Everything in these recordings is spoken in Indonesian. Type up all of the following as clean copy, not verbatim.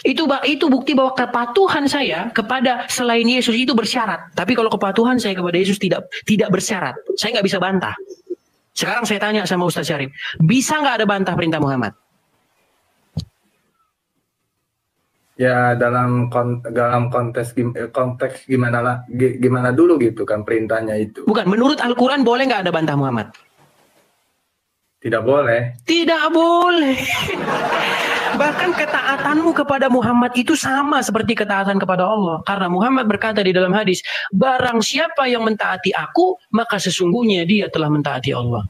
Itu bukti bahwa kepatuhan saya kepada selain Yesus itu bersyarat. Tapi kalau kepatuhan saya kepada Yesus tidak bersyarat, saya nggak bisa bantah. Sekarang saya tanya sama Ustaz Syarif, bisa nggak ada bantah perintah Muhammad? Ya dalam konteks gimana dulu gitu kan perintahnya itu. Bukan, menurut Al-Quran boleh nggak ada bantah Muhammad? Tidak boleh. Tidak boleh. Bahkan ketaatanmu kepada Muhammad itu sama seperti ketaatan kepada Allah. Karena Muhammad berkata di dalam hadis, barang siapa yang mentaati aku, maka sesungguhnya dia telah mentaati Allah.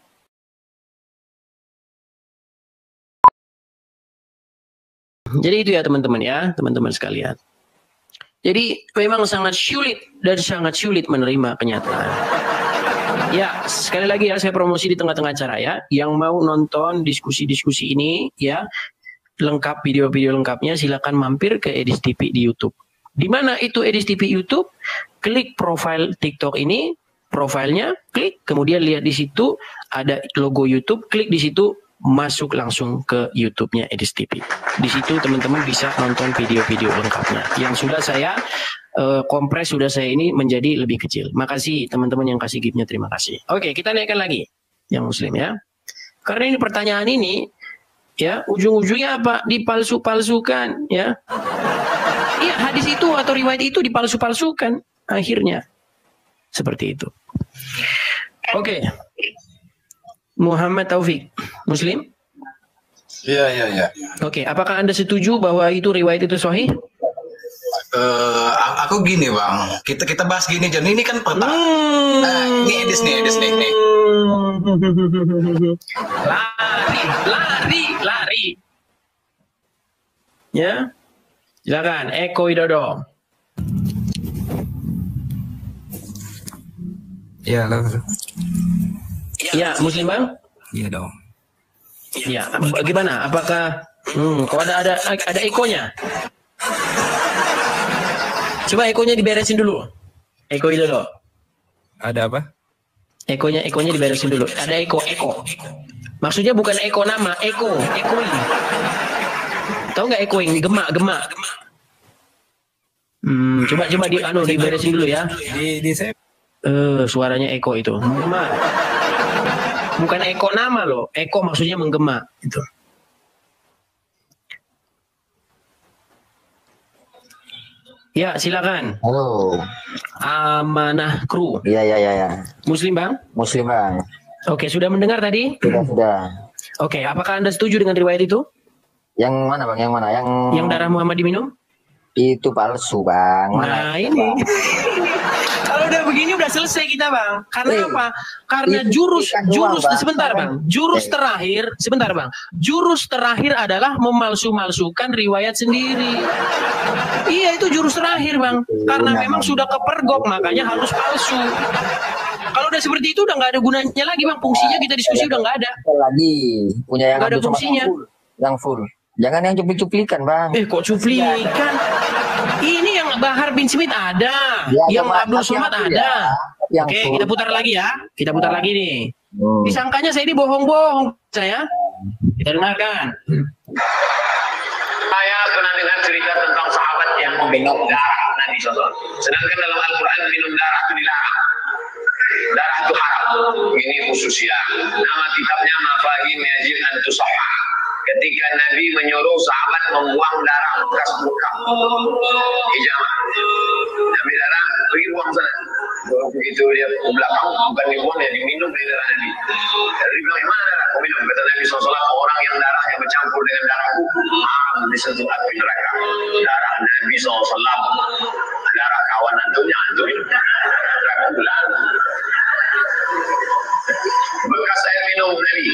Jadi itu ya teman-teman ya, teman-teman sekalian. Jadi memang sangat sulit menerima kenyataan. Ya, sekali lagi ya saya promosi di tengah-tengah acara ya. Yang mau nonton diskusi-diskusi ini ya, lengkap video-video lengkapnya silakan mampir ke Edis TV di YouTube. Di mana itu Edis TV YouTube? Klik profil TikTok ini, profilnya, klik, kemudian lihat di situ ada logo YouTube, klik di situ, masuk langsung ke YouTube-nya Edis TV. Di situ teman-teman bisa nonton video-video lengkapnya. Yang sudah saya kompres, sudah saya ini menjadi lebih kecil. Makasih teman-teman yang kasih gift-nya, terima kasih. Oke, kita naikkan lagi yang Muslim ya. Karena ini pertanyaan ini ya ujung-ujungnya apa? Dipalsu-palsukan ya. Iya, hadis itu atau riwayat itu dipalsu-palsukan akhirnya. Seperti itu. Oke. Muhammad Taufik, Muslim? Iya. Oke, apakah Anda setuju bahwa itu riwayat itu sahih? Aku gini bang, kita bahas gini John. Ini kan ini Edis nih. Lari. Ya, silakan Eko Widodo. Ya, Ya, Muslim bang? iya dong. Ya, gimana? Apakah kok ada ekonya? Coba ekonya diberesin dulu. Eko Widodo. Ada apa? Ekonya diberesin dulu. Ada eko. Maksudnya bukan eko nama, eko ini. Tahu nggak eko ini? Gemak. Coba diberesin dulu ya. Di saya. Suaranya eko itu. Gemak. Bukan eko nama loh. Eko maksudnya menggema itu. Ya, silakan. Halo. Amanah Kru. Iya. Muslim bang? Muslim bang. Oke, sudah mendengar tadi? Sudah. Oke, apakah Anda setuju dengan riwayat itu? Yang mana bang? Yang darah Muhammad diminum? Itu palsu bang. Nah ini. Kalau udah begini udah selesai kita bang. Karena apa? Karena jurus sebentar bang. Jurus terakhir adalah memalsu-malsukan riwayat sendiri. Iya itu jurus terakhir bang. Karena memang sudah kepergok makanya harus palsu. Kalau udah seperti itu udah nggak ada gunanya lagi bang. Fungsinya kita diskusi udah nggak ada. Lagi punya yang nggak ada fungsinya. Yang full. Jangan yang cuplik-cuplikan bang. Kok cuplikan? Ini yang Bahar bin Smith ada, yang Abdul Somad ada. Oke, kita putar lagi ya. Kita putar lagi nih. Disangkanya saya ini bohong-bohong saya. Kita dengarkan. Saya pernah dengar cerita tentang sahabat yang meminum darah Nabi SAW. Sedangkan dalam Al-Quran minum darah itu dilarang. Darah itu haram. Ini khususnya. Nama kitabnya Mafahim Yajib Antusahah. Ketika Nabi menyuruh sahabat membuang darah bekas muka. Hijamah. Nabi darah, pergi buang sana. Begitu dia ke belakang, bukan dibuang, ya diminum dari darah Nabi. Nabi bilang, mana darah? Kau minum. Kata Nabi SAW, orang yang darahnya bercampur dengan darahku, haram disentuh api neraka. Darah Nabi SAW, darah kawan antumnya, antum minum. Neraka bulan. Bekas air minum Nabi,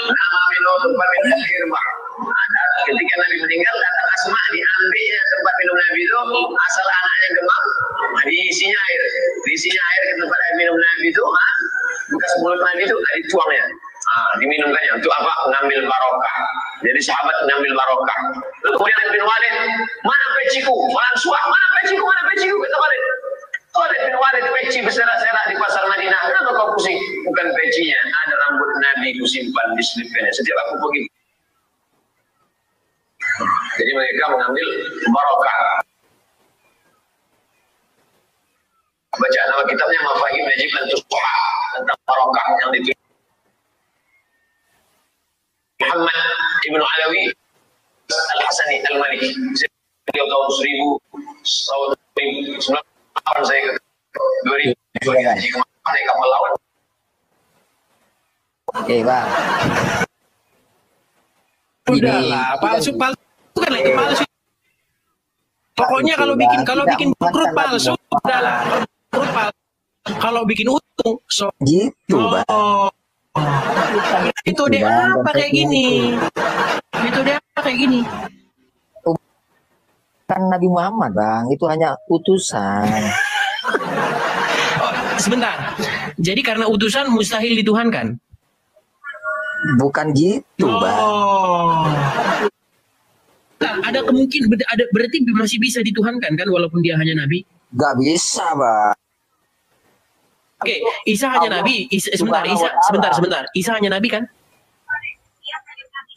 nama minum tempat minum air bah. Ketika Nabi meninggal, kata Asma diambilnya tempat minum Nabi itu, asal anaknya gemar, diisinya air ke tempat air minum Nabi itu, bekas mulut Nabi itu dituangnya, diminumkannya. Untuk apa? Mengambil barokah. Jadi sahabat mengambil barokah. Lalu kemudian Nabi bin Walid, mana peciku? Orang suah, mana peciku? Kata Walid. Walid bin Walid peci berserak-serak di pasar Madinah. Kenapa kau pusing? Bukan pecinya, ada rambut Nabi kusimpan di selipnya. Setiap aku pergi. Jadi mereka mengambil barokah. Baca nama kitabnya Mafahim Najib Al-Tusha tentang barokah yang ditulis Muhammad Ibnu Alawi Al-Hasani Al-Maliki. Beliau tahun 1900 saya ke 2000 haji kemarin naik kapal laut. Oke bang. Udahlah, palsu kan itu palsu. Pokoknya kalau bikin bangkrut palsu, udahlah. Kalau bikin untung, so Gitu bang. itu dia apa kayak gini? Itu dia apa kayak gini? Kan Nabi Muhammad bang, itu hanya utusan. Oh, sebentar. Jadi karena utusan mustahil dituhankan. Bukan gitu bang. Oh. Nah, ada kemungkinan berarti masih bisa dituhankan kan walaupun dia hanya nabi? Gak bisa bang. Oke, Isa hanya nabi. Sebentar. Isa hanya nabi kan?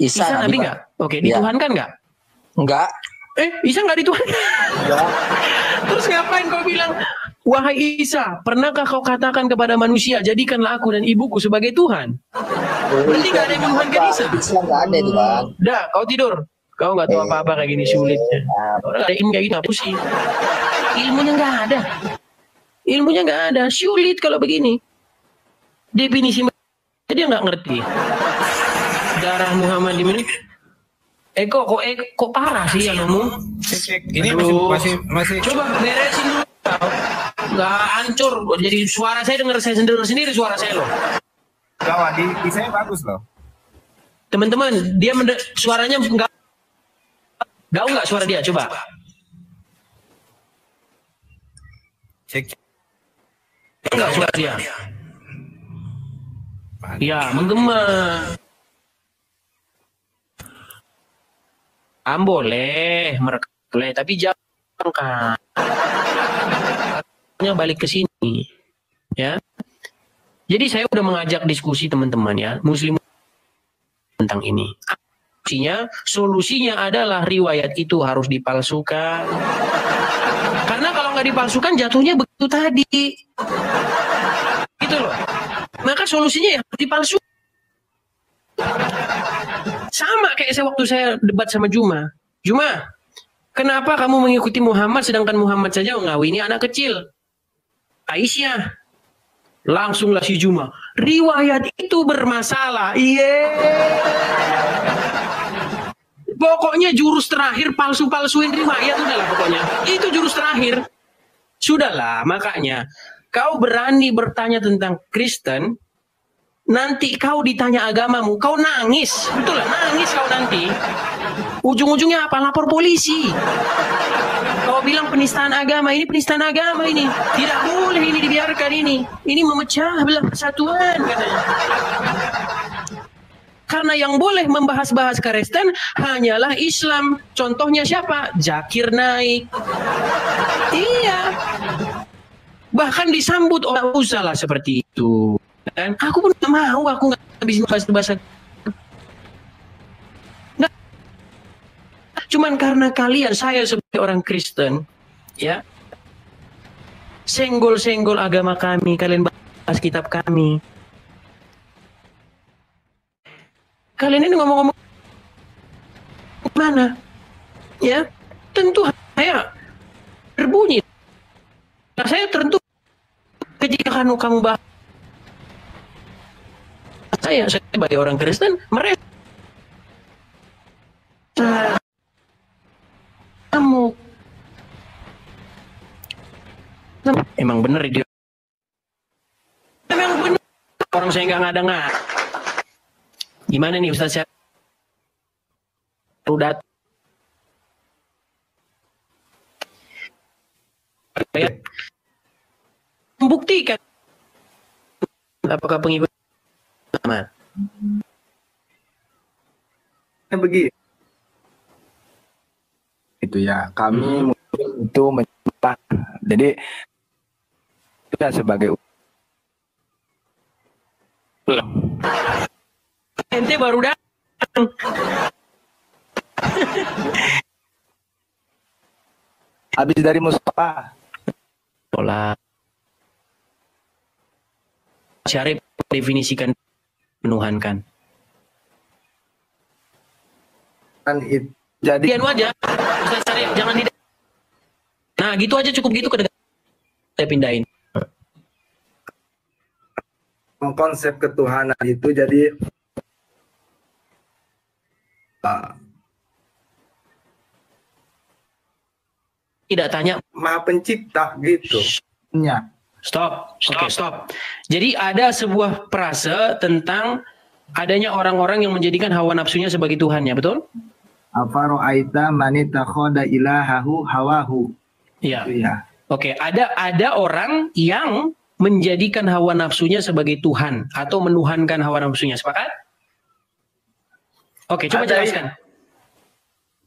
Isa nabi Bang. nggak? Oke, dituhankan nggak? Enggak. Isa nggak dituhankan. Terus ngapain kau bilang, wahai Isa, pernahkah kau katakan kepada manusia, jadikanlah aku dan ibuku sebagai Tuhan? Berarti nggak ada yang menuhankan Isa. Islam nggak ada itu bang. Dah, kau tidur. Kau nggak tahu apa-apa kayak gini sulitnya. Orang ada ilmu kayak gitu, apa sih? Ilmunya nggak ada. Ilmunya nggak ada. Sulit kalau begini. Definisi dia nggak ngerti. Darah Muhammad di mana? Kok parah sih yang ngomong? Cek. Ini Aduh. masih. Coba beresin dulu. Nggak hancur. Jadi suara saya dengar saya sendiri suara saya loh. Kawan di saya bagus loh. Teman-teman, dia suaranya nggak suara dia. Coba. Cek. Enggak suara dia. Ya, menggema. Boleh merekam boleh, tapi jangan kan. Balik ke sini, ya. Jadi saya udah mengajak diskusi teman-teman ya, Muslim tentang ini. Solusinya adalah riwayat itu harus dipalsukan. Karena kalau nggak dipalsukan jatuhnya begitu tadi, gitu loh. Maka solusinya ya dipalsukan. Sama kayak waktu saya debat sama Juma, kenapa kamu mengikuti Muhammad sedangkan Muhammad saja mengawini anak kecil? Aisyah. Langsunglah si Juma, riwayat itu bermasalah. Pokoknya jurus terakhir palsu-palsuin riwayat udahlah pokoknya. Itu jurus terakhir. Sudahlah, makanya kau berani bertanya tentang Kristen, nanti kau ditanya agamamu, kau nangis. Betul lah, nangis kau nanti. Ujung-ujungnya apa? Lapor polisi. Kau bilang penistaan agama, ini penistaan agama ini. Tidak boleh ini dibiarkan ini. Ini memecah belah persatuan katanya. Karena yang boleh membahas-bahas Kristen hanyalah Islam. Contohnya siapa? Zakir Naik. Iya. Bahkan disambut orang usaha seperti itu. Dan aku pun gak mau, aku gak bisa bahasa. Nggak. Cuman karena kalian, saya sebagai orang Kristen, ya, senggol-senggol agama kami, kalian bahas kitab kami. Kalian ini ngomong-ngomong mana? Ya, tentu saya berbunyi. Saya tentu ketika kamu bahas saya sebagai orang Kristen, mereka kamu emang bener dia. Emang bener orang saya nggak ngada-ngada. Gimana nih Ustaz? Saya udah membuktikan apakah pengikut sama. Begini. Itu ya, kami itu menyembah. Jadi kita sebagai ente baru datang. Habis dari Mustafa. Tolak. Syarif definisikan menuhankan. Kan jadi Dian aja, Ustaz Syarif, jangan di. Nah, gitu aja cukup gitu ke saya pindahin. konsep ketuhanan itu jadi Tidak tanya. Maha Pencipta gitu. Ya. Stop. Oke, stop. Jadi ada sebuah frase tentang adanya orang-orang yang menjadikan hawa nafsunya sebagai Tuhannya, betul? Afaro'aita manitakhoda ilahahu hawahu. Iya. Ya. Oke, ada orang yang menjadikan hawa nafsunya sebagai Tuhan atau menuhankan hawa nafsunya. Sepakat? Oke, coba jelaskan.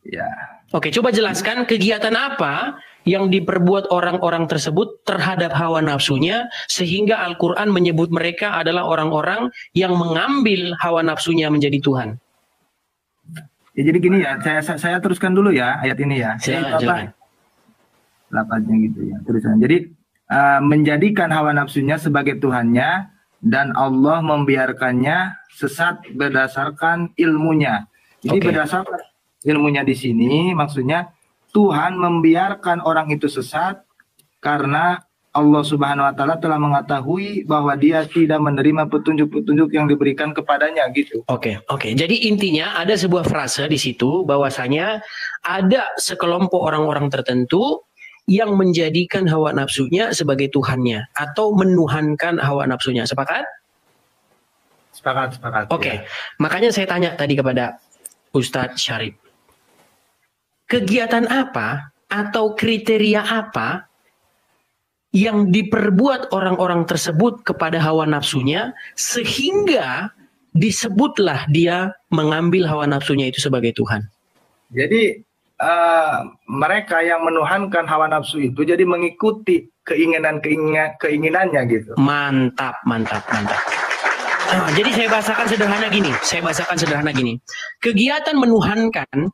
Ya. Oke, coba jelaskan kegiatan apa yang diperbuat orang-orang tersebut terhadap hawa nafsunya sehingga Al-Quran menyebut mereka adalah orang-orang yang mengambil hawa nafsunya menjadi Tuhan. Ya, jadi gini ya, saya teruskan dulu ya ayat ini ya. Silakan. Lapatnya gitu ya, terusan. Jadi menjadikan hawa nafsunya sebagai Tuhannya dan Allah membiarkannya sesat berdasarkan ilmunya. Jadi berdasarkan ilmunya di sini maksudnya Tuhan membiarkan orang itu sesat karena Allah Subhanahu wa taala telah mengetahui bahwa dia tidak menerima petunjuk-petunjuk yang diberikan kepadanya gitu. Oke. Jadi intinya ada sebuah frase di situ bahwasanya ada sekelompok orang-orang tertentu yang menjadikan hawa nafsunya sebagai Tuhannya atau menuhankan hawa nafsunya. Sepakat? Sepakat. Oke. Ya. Makanya saya tanya tadi kepada Ustadz Syarif. Kegiatan apa atau kriteria apa yang diperbuat orang-orang tersebut kepada hawa nafsunya sehingga disebutlah dia mengambil hawa nafsunya itu sebagai Tuhan? Jadi mereka yang menuhankan hawa nafsu itu jadi mengikuti keinginannya gitu. Mantap. Nah, jadi saya bahasakan sederhana gini. Kegiatan menuhankan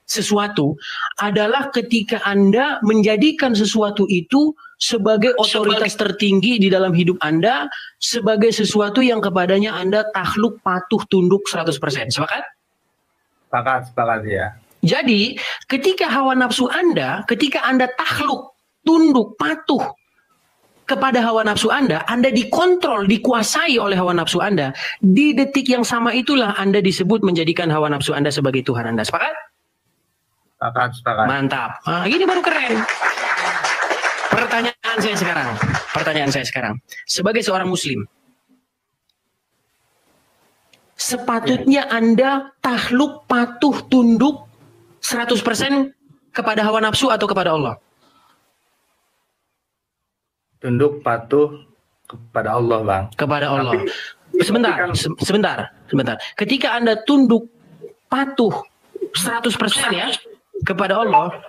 sesuatu adalah ketika Anda menjadikan sesuatu itu sebagai otoritas tertinggi di dalam hidup Anda, sebagai sesuatu yang kepadanya Anda takluk, patuh, tunduk 100%. Sepakat? Sepakat ya. Jadi, ketika hawa nafsu Anda, ketika Anda takluk, tunduk, patuh kepada hawa nafsu Anda dikontrol, dikuasai oleh hawa nafsu Anda. Di detik yang sama itulah Anda disebut menjadikan hawa nafsu Anda sebagai Tuhan Anda. Sepakat? Sepakat. Mantap. Nah, ini baru keren. Pertanyaan saya sekarang. Sebagai seorang muslim, sepatutnya Anda takluk, patuh, tunduk 100% kepada hawa nafsu atau kepada Allah? Tunduk patuh kepada Allah, Bang. Kepada Allah. Sebentar. Ketika Anda tunduk, patuh 100% ya kepada Allah,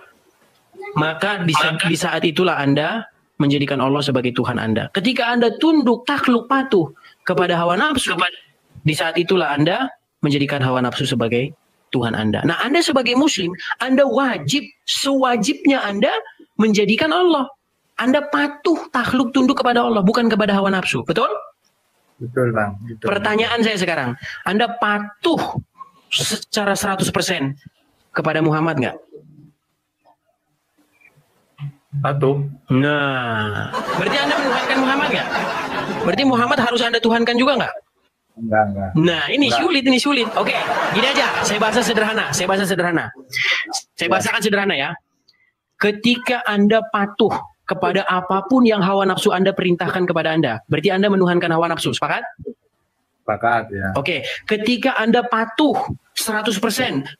maka di saat itulah Anda menjadikan Allah sebagai Tuhan Anda. Ketika Anda tunduk, takluk, patuh kepada hawa nafsu, di saat itulah Anda menjadikan hawa nafsu sebagai Tuhan Anda. Nah, Anda sebagai muslim, Anda sewajibnya Anda menjadikan Allah. Anda patuh, takluk, tunduk kepada Allah, bukan kepada hawa nafsu. Betul? Betul, Bang. Betul. Pertanyaan saya sekarang, Anda patuh secara 100% kepada Muhammad nggak? Patuh. Nah, berarti Anda menuhankan Muhammad nggak? Berarti Muhammad harus Anda tuhankan juga nggak? Enggak. Nah, ini sulit. Oke, gini aja. Saya bahasakan sederhana ya. Ketika Anda patuh kepada apapun yang hawa nafsu Anda perintahkan kepada Anda, berarti Anda menuhankan hawa nafsu. Sepakat? Sepakat ya. Oke, ketika Anda patuh 100%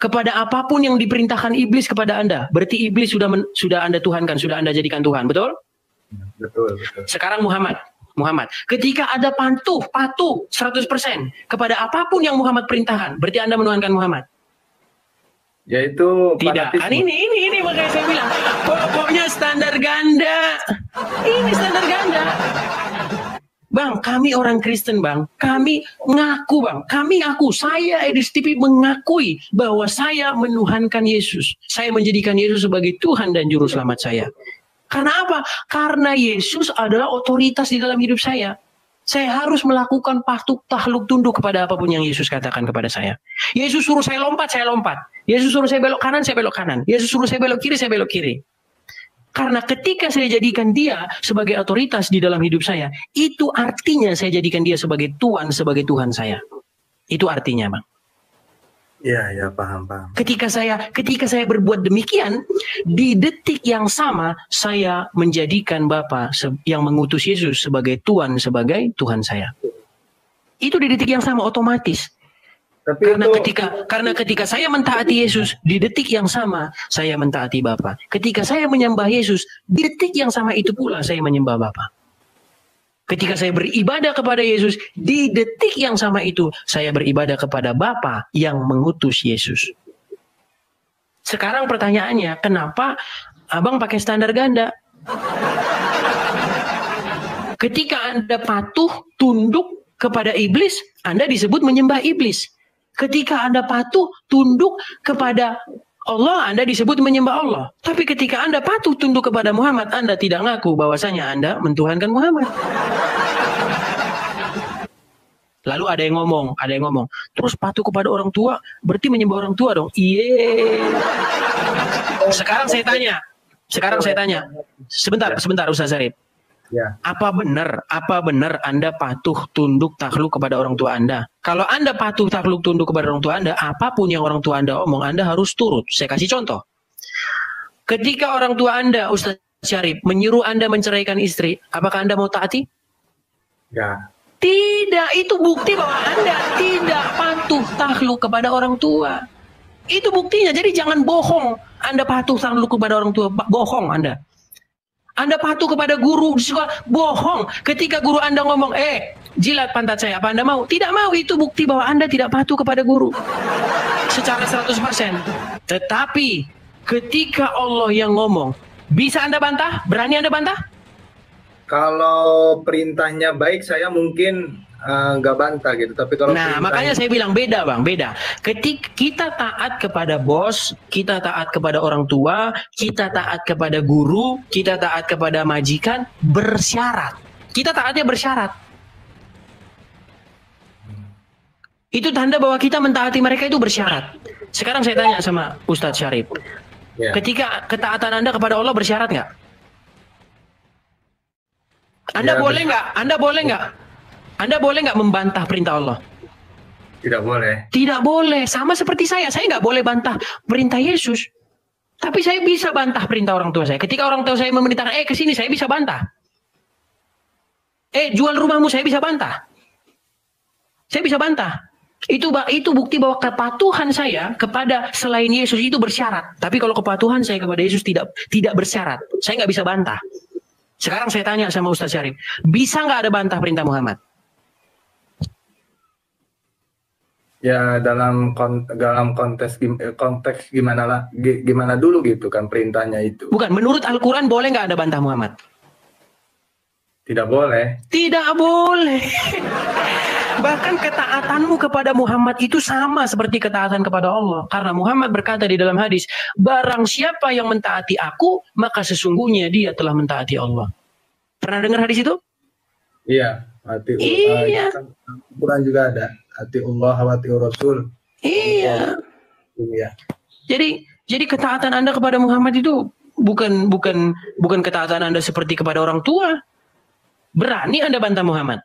kepada apapun yang diperintahkan iblis kepada Anda, berarti iblis sudah Anda tuhankan, sudah Anda jadikan Tuhan, betul? Betul. Sekarang Muhammad, ketika Anda patuh 100% kepada apapun yang Muhammad perintahkan, berarti Anda menuhankan Muhammad. Yaitu tidak kan, ini makanya saya bilang pokoknya standar ganda. Ini standar ganda. Bang, kami orang Kristen bang, kami ngaku bang, saya Edis TV mengakui bahwa saya menuhankan Yesus. Saya menjadikan Yesus sebagai Tuhan dan Juru Selamat saya. Karena apa? Karena Yesus adalah otoritas di dalam hidup saya. Saya harus melakukan patuh takluk tunduk kepada apapun yang Yesus katakan kepada saya. Yesus suruh saya lompat, saya lompat. Yesus suruh saya belok kanan, saya belok kanan. Yesus suruh saya belok kiri, saya belok kiri. Karena ketika saya jadikan dia sebagai otoritas di dalam hidup saya, itu artinya saya jadikan dia sebagai Tuhan, sebagai Tuhan saya. Itu artinya, Bang. Ya, paham. Ketika saya berbuat demikian, di detik yang sama saya menjadikan Bapa yang mengutus Yesus sebagai Tuhan saya. Itu di detik yang sama otomatis. Tapi Karena ketika saya mentaati Yesus, di detik yang sama saya mentaati Bapa. Ketika saya menyembah Yesus, di detik yang sama itu pula saya menyembah Bapa. Ketika saya beribadah kepada Yesus, di detik yang sama itu saya beribadah kepada Bapa yang mengutus Yesus. Sekarang pertanyaannya, kenapa Abang pakai standar ganda? Ketika Anda patuh, tunduk kepada iblis, Anda disebut menyembah iblis. Ketika Anda patuh, tunduk kepada Allah, Anda disebut menyembah Allah. Tapi ketika Anda patuh tunduk kepada Muhammad, Anda tidak ngaku bahwasanya Anda mentuhankan Muhammad. Lalu ada yang ngomong, terus patuh kepada orang tua, berarti menyembah orang tua dong. Iya. Sekarang saya tanya. Sebentar Ustaz Syarif. Ya. Apa benar Anda patuh tunduk takluk kepada orang tua Anda? Kalau Anda patuh takluk tunduk kepada orang tua Anda, apapun yang orang tua Anda omong, Anda harus turut. Saya kasih contoh. Ketika orang tua Anda, Ustaz Syarif, menyuruh Anda menceraikan istri, apakah Anda mau taati? Ya. Tidak, itu bukti bahwa Anda tidak patuh takluk kepada orang tua. Itu buktinya, jadi jangan bohong. Anda patuh takluk kepada orang tua, bohong Anda. Anda patuh kepada guru di sekolah, bohong. Ketika guru Anda ngomong, jilat pantat saya, apa Anda mau? Tidak mau, itu bukti bahwa Anda tidak patuh kepada guru. Secara 100%. Tetapi, ketika Allah yang ngomong, bisa Anda bantah? Berani Anda bantah? Kalau perintahnya baik, saya mungkin nggak bantah gitu. Tapi kalau makanya saya bilang beda bang, beda. Ketika kita taat kepada bos, kita taat kepada orang tua, kita taat kepada guru, kita taat kepada majikan, bersyarat. Kita taatnya bersyarat. Itu tanda bahwa kita mentaati mereka itu bersyarat. Sekarang saya tanya sama Ustadz Syarif, ketika ketaatan Anda kepada Allah bersyarat nggak? Anda boleh nggak membantah perintah Allah? Tidak boleh. Tidak boleh. Sama seperti saya nggak boleh bantah perintah Yesus. Tapi saya bisa bantah perintah orang tua saya. Ketika orang tua saya memerintahkan, kesini, saya bisa bantah. Jual rumahmu, saya bisa bantah. Saya bisa bantah. Itu bukti bahwa kepatuhan saya kepada selain Yesus itu bersyarat. Tapi kalau kepatuhan saya kepada Yesus tidak bersyarat, saya nggak bisa bantah. Sekarang saya tanya sama Ustaz Syarif, bisa nggak ada bantah perintah Muhammad? Ya dalam konteks gimana dulu gitu kan perintahnya itu. Bukan, menurut Al-Quran boleh nggak ada bantah Muhammad? Tidak boleh. Tidak boleh. Bahkan ketaatanmu kepada Muhammad itu sama seperti ketaatan kepada Allah. Karena Muhammad berkata di dalam hadis, barang siapa yang mentaati aku, maka sesungguhnya dia telah mentaati Allah. Pernah dengar hadis itu? Iya. Iya. Quran juga ada. Ati Allah wa ati Rasul. Iya. Iya. Jadi ketaatan Anda kepada Muhammad itu bukan ketaatan Anda seperti kepada orang tua. Berani Anda bantah Muhammad?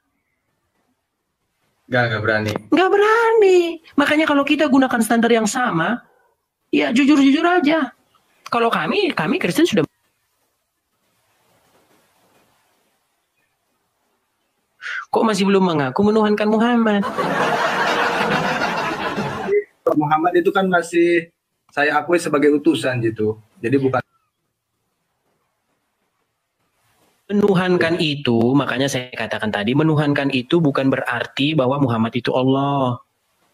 Nggak berani. Nggak berani. Makanya kalau kita gunakan standar yang sama, ya jujur-jujur aja. Kalau kami Kristen sudah. Kok masih belum mengaku menuhankan Muhammad? Muhammad itu kan masih saya akui sebagai utusan gitu. Jadi bukan. Menuhankan itu, makanya saya katakan tadi, menuhankan itu bukan berarti bahwa Muhammad itu Allah.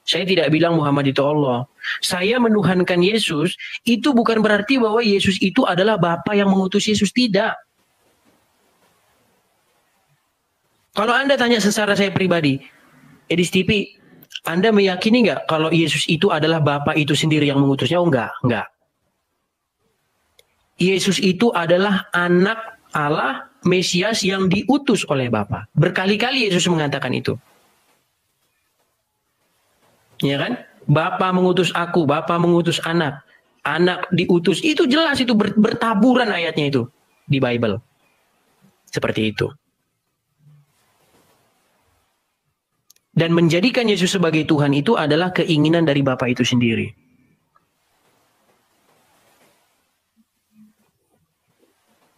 Saya tidak bilang Muhammad itu Allah. Saya menuhankan Yesus, itu bukan berarti bahwa Yesus itu adalah Bapa yang mengutus Yesus, tidak. Kalau Anda tanya secara saya pribadi, Edis TV, Anda meyakini nggak kalau Yesus itu adalah Bapa itu sendiri yang mengutusnya? Oh enggak. Yesus itu adalah anak Allah, Mesias yang diutus oleh Bapa. Berkali-kali Yesus mengatakan itu. Ya kan? Bapa mengutus aku, Bapa mengutus anak. Anak diutus. Itu jelas, itu bertaburan ayatnya itu di Bible. Seperti itu. Dan menjadikan Yesus sebagai Tuhan itu adalah keinginan dari Bapa itu sendiri.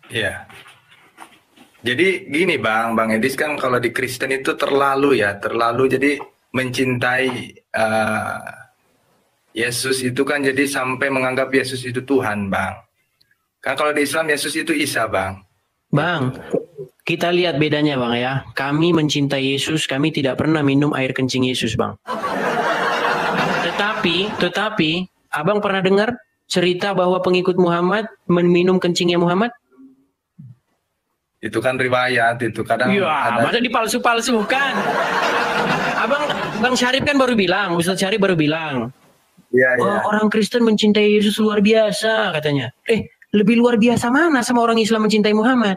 Ya. Jadi gini Bang Edis kan kalau di Kristen itu terlalu jadi mencintai Yesus itu kan jadi sampai menganggap Yesus itu Tuhan Bang. Kan kalau di Islam Yesus itu Isa Bang. Bang, kita lihat bedanya Bang ya. Kami mencintai Yesus, kami tidak pernah minum air kencing Yesus Bang. Tetapi, Abang pernah dengar cerita bahwa pengikut Muhammad meminum kencingnya Muhammad? Itu kan riwayat, itu kadang masa dipalsu-palsukan. Bang Syarif kan baru bilang, Ustaz Syarif baru bilang. Iya. Orang Kristen mencintai Yesus luar biasa katanya. Lebih luar biasa mana sama orang Islam mencintai Muhammad?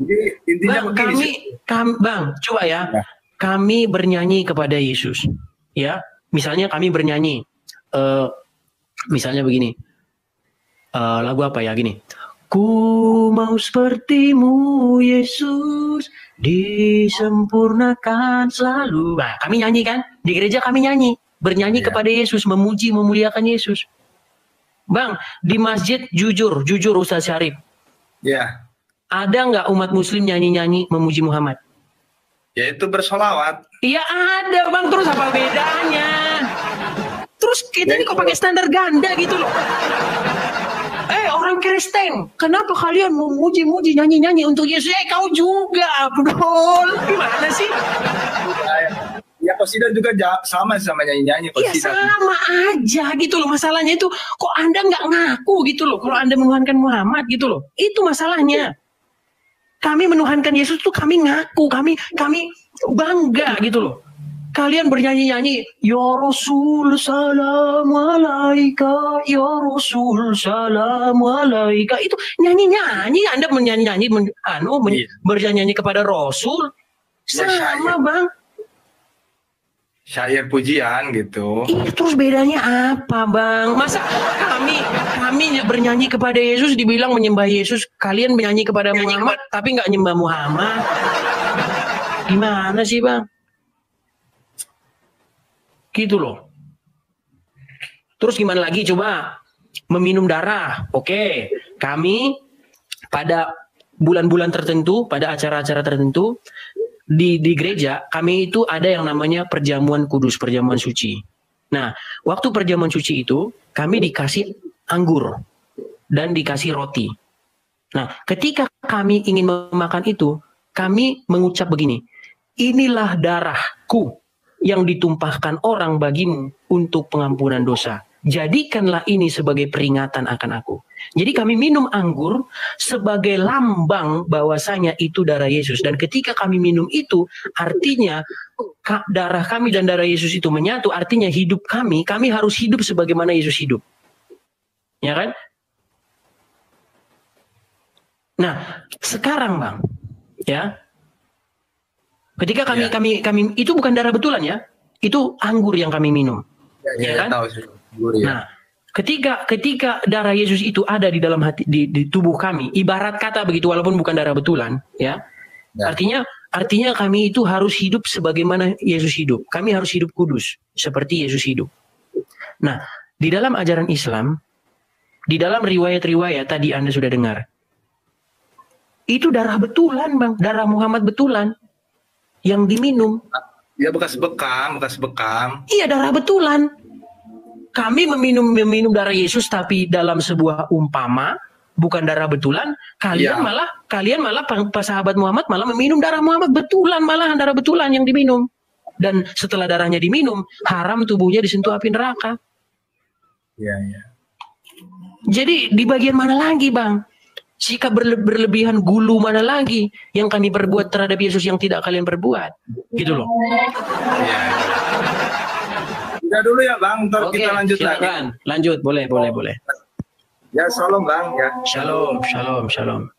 Jadi intinya Bang, coba ya. Kami bernyanyi kepada Yesus. Ya, misalnya kami bernyanyi. Misalnya begini. Lagu apa ya gini? Ku mau sepertimu Yesus, disempurnakan selalu. Nah, kami nyanyi kan? Di gereja kami nyanyi. Bernyanyi kepada Yesus, memuji, memuliakan Yesus. Bang, di masjid jujur Ustaz Syarif. Ya. Ada nggak umat muslim nyanyi-nyanyi memuji Muhammad? Ya itu bersolawat. Iya ada Bang, terus apa bedanya? Terus kita ini kok pakai standar ganda gitu loh. Orang Kristen, kenapa kalian memuji-muji, nyanyi-nyanyi untuk Yesus? Kau juga, Abdul. Gimana sih? Ya qasidah juga sama nyanyi-nyanyi. Iya sama aja gitu loh. Masalahnya itu kok Anda nggak ngaku gitu loh. Kalau Anda menuhankan Muhammad gitu loh. Itu masalahnya. Kami menuhankan Yesus tuh kami ngaku, kami bangga gitu loh. Kalian bernyanyi-nyanyi, Ya Rasul salam alaika, Ya Rasul salam alaika. Itu nyanyi-nyanyi, Anda menyanyi-nyanyi, bernyanyi kepada Rasul. Sama Bang. Syair pujian gitu. Terus bedanya apa Bang? Masa kami bernyanyi kepada Yesus dibilang menyembah Yesus, kalian menyanyi kepada Muhammad tapi nggak nyembah Muhammad? Gimana sih Bang? Gitu loh. Terus gimana lagi coba? Meminum darah. Oke, kami pada bulan-bulan tertentu, pada acara-acara tertentu di gereja kami itu ada yang namanya perjamuan kudus, perjamuan suci. Nah, waktu perjamuan suci itu kami dikasih anggur dan dikasih roti. Nah, ketika kami ingin memakan itu, kami mengucap begini, inilah darahku yang ditumpahkan orang bagimu untuk pengampunan dosa. Jadikanlah ini sebagai peringatan akan aku. Jadi kami minum anggur sebagai lambang bahwasanya itu darah Yesus. Dan ketika kami minum itu, artinya darah kami dan darah Yesus itu menyatu. Artinya hidup kami harus hidup sebagaimana Yesus hidup. Ya kan? Nah, sekarang Bang, ya. Ketika kami itu bukan darah betulan ya. Itu anggur yang kami minum. Ya kan? Nah, ketika darah Yesus itu ada di dalam hati di tubuh kami, ibarat kata begitu walaupun bukan darah betulan, ya. Artinya kami itu harus hidup sebagaimana Yesus hidup. Kami harus hidup kudus seperti Yesus hidup. Nah, di dalam ajaran Islam, di dalam riwayat-riwayat tadi Anda sudah dengar. Itu darah betulan, Bang, darah Muhammad betulan yang diminum. Ya bekas bekam. Iya, darah betulan. Kami meminum darah Yesus tapi dalam sebuah umpama, bukan darah betulan. Kalian malah sahabat Muhammad malah meminum darah Muhammad betulan, malahan darah betulan yang diminum. Dan setelah darahnya diminum, haram tubuhnya disentuh api neraka. Iya. Jadi di bagian mana lagi, Bang? Sikap berlebihan gulu mana lagi yang kami perbuat terhadap Yesus yang tidak kalian perbuat? Gitu loh. Udah dulu ya Bang, ntar Oke, kita lanjut lagi. silakan. Lanjut, boleh. Ya, shalom Bang ya. Shalom.